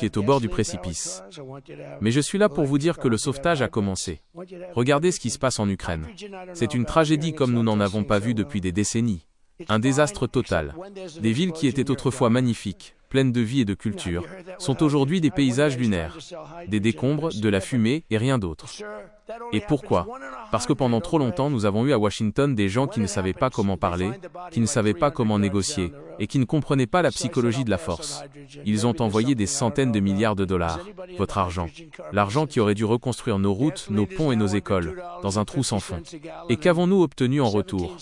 qui est au bord du précipice. Mais je suis là pour vous dire que le sauvetage a commencé. Regardez ce qui se passe en Ukraine. C'est une tragédie comme nous n'en avons pas vu depuis des décennies. Un désastre total. Des villes qui étaient autrefois magnifiques, pleines de vie et de culture, sont aujourd'hui des paysages lunaires. Des décombres, de la fumée et rien d'autre. Et pourquoi? Parce que pendant trop longtemps, nous avons eu à Washington des gens qui ne savaient pas comment parler, qui ne savaient pas comment négocier, et qui ne comprenaient pas la psychologie de la force. Ils ont envoyé des centaines de milliards de dollars, votre argent. L'argent qui aurait dû reconstruire nos routes, nos ponts et nos écoles, dans un trou sans fond. Et qu'avons-nous obtenu en retour?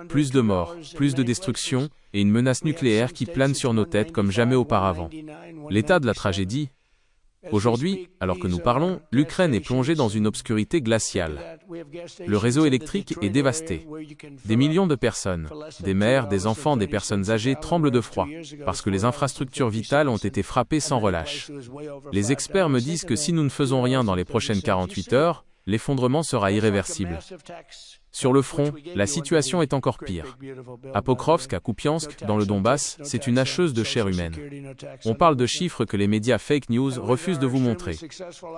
Plus de morts, plus de destruction, et une menace nucléaire qui plane sur nos têtes comme jamais auparavant. L'état de la tragédie. Aujourd'hui, alors que nous parlons, l'Ukraine est plongée dans une obscurité glaciale. Le réseau électrique est dévasté. Des millions de personnes, des mères, des enfants, des personnes âgées tremblent de froid, parce que les infrastructures vitales ont été frappées sans relâche. Les experts me disent que si nous ne faisons rien dans les prochaines 48 heures, l'effondrement sera irréversible. Sur le front, la situation est encore pire. À Pokrovsk, à Kupiansk, dans le Donbass, c'est une hacheuse de chair humaine. On parle de chiffres que les médias fake news refusent de vous montrer.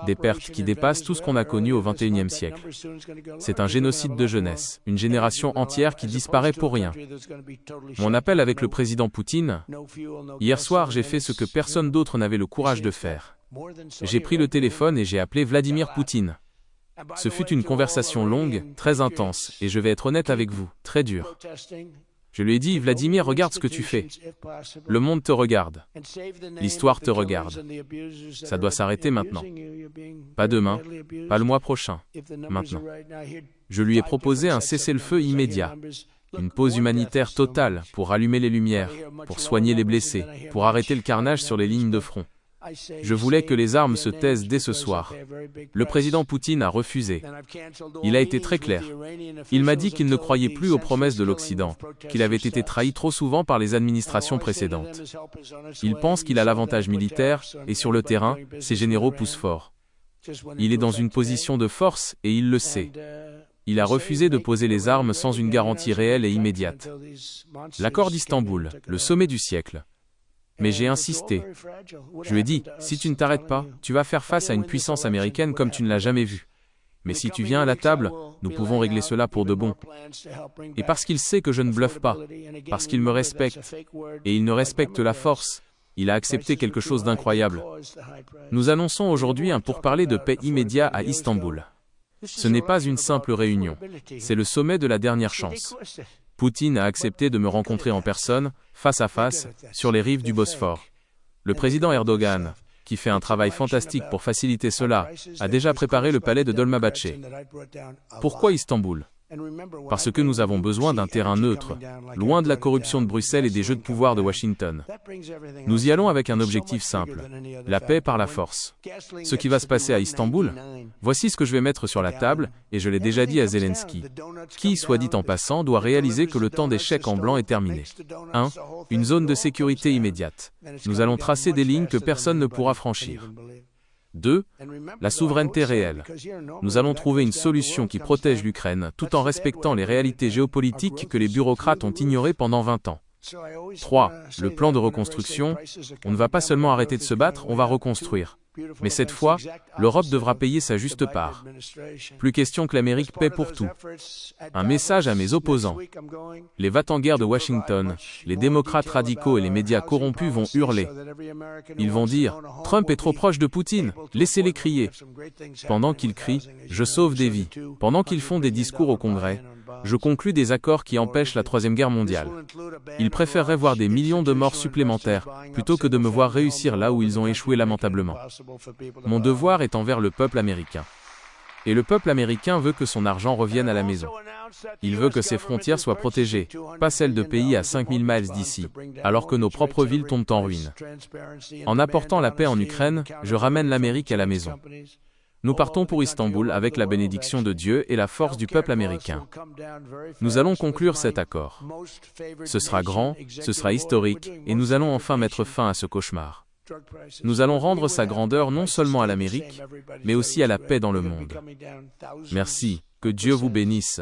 Des pertes qui dépassent tout ce qu'on a connu au XXIe siècle. C'est un génocide de jeunesse, une génération entière qui disparaît pour rien. Mon appel avec le président Poutine, hier soir j'ai fait ce que personne d'autre n'avait le courage de faire. J'ai pris le téléphone et j'ai appelé Vladimir Poutine. Ce fut une conversation longue, très intense, et je vais être honnête avec vous, très dure. Je lui ai dit, Vladimir, regarde ce que tu fais. Le monde te regarde. L'histoire te regarde. Ça doit s'arrêter maintenant. Pas demain, pas le mois prochain, maintenant. Je lui ai proposé un cessez-le-feu immédiat, une pause humanitaire totale pour rallumer les lumières, pour soigner les blessés, pour arrêter le carnage sur les lignes de front. Je voulais que les armes se taisent dès ce soir. Le président Poutine a refusé. Il a été très clair. Il m'a dit qu'il ne croyait plus aux promesses de l'Occident, qu'il avait été trahi trop souvent par les administrations précédentes. Il pense qu'il a l'avantage militaire, et sur le terrain, ses généraux poussent fort. Il est dans une position de force, et il le sait. Il a refusé de poser les armes sans une garantie réelle et immédiate. L'accord d'Istanbul, le sommet du siècle. Mais j'ai insisté. Je lui ai dit, si tu ne t'arrêtes pas, tu vas faire face à une puissance américaine comme tu ne l'as jamais vue. Mais si tu viens à la table, nous pouvons régler cela pour de bon. Et parce qu'il sait que je ne bluffe pas, parce qu'il me respecte, et il ne respecte la force, il a accepté quelque chose d'incroyable. Nous annonçons aujourd'hui un pourparler de paix immédiat à Istanbul. Ce n'est pas une simple réunion, c'est le sommet de la dernière chance. Poutine a accepté de me rencontrer en personne, face à face, sur les rives du Bosphore. Le président Erdogan, qui fait un travail fantastique pour faciliter cela, a déjà préparé le palais de Dolmabahçe. Pourquoi Istanbul? Parce que nous avons besoin d'un terrain neutre, loin de la corruption de Bruxelles et des jeux de pouvoir de Washington. Nous y allons avec un objectif simple, la paix par la force. Ce qui va se passer à Istanbul, voici ce que je vais mettre sur la table, et je l'ai déjà dit à Zelensky, qui, soit dit en passant, doit réaliser que le temps des chèques en blanc est terminé. 1. Une zone de sécurité immédiate. Nous allons tracer des lignes que personne ne pourra franchir. 2. La souveraineté réelle. Nous allons trouver une solution qui protège l'Ukraine tout en respectant les réalités géopolitiques que les bureaucrates ont ignorées pendant 20 ans. 3. Le plan de reconstruction. On ne va pas seulement arrêter de se battre, on va reconstruire. Mais cette fois, l'Europe devra payer sa juste part. Plus question que l'Amérique paie pour tout. Un message à mes opposants. Les va-t-en-guerre de Washington, les démocrates radicaux et les médias corrompus vont hurler. Ils vont dire « Trump est trop proche de Poutine, laissez-les crier ». Pendant qu'ils crient, je sauve des vies. Pendant qu'ils font des discours au Congrès, je conclus des accords qui empêchent la Troisième Guerre mondiale. Ils préféreraient voir des millions de morts supplémentaires, plutôt que de me voir réussir là où ils ont échoué lamentablement. Mon devoir est envers le peuple américain. Et le peuple américain veut que son argent revienne à la maison. Il veut que ses frontières soient protégées, pas celles de pays à 5000 miles d'ici, alors que nos propres villes tombent en ruine. En apportant la paix en Ukraine, je ramène l'Amérique à la maison. Nous partons pour Istanbul avec la bénédiction de Dieu et la force du peuple américain. Nous allons conclure cet accord. Ce sera grand, ce sera historique, et nous allons enfin mettre fin à ce cauchemar. Nous allons rendre sa grandeur non seulement à l'Amérique, mais aussi à la paix dans le monde. Merci, que Dieu vous bénisse.